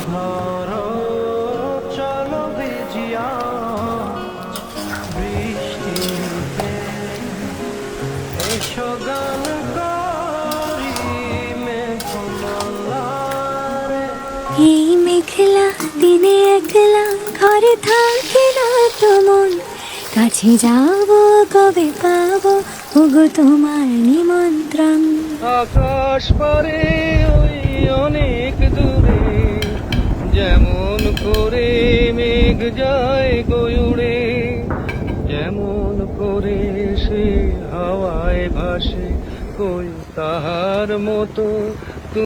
ধরো চলো ভিজিয়া বৃষ্টিতে এসো গান করি মেঘমালারে। এই মেঘলা দিনে একলা ঘরে থাকে না তো মন, কাছে যাবো কবে পাবো ওগো তোমার নিমন্ত্রণ। আকাশ পারে ওই অনেক দূরে যেমন করে মেঘ যায় গয়ুড়ে, যেমন করে সে হাওয়ায় ভাসে কই তাহার মতো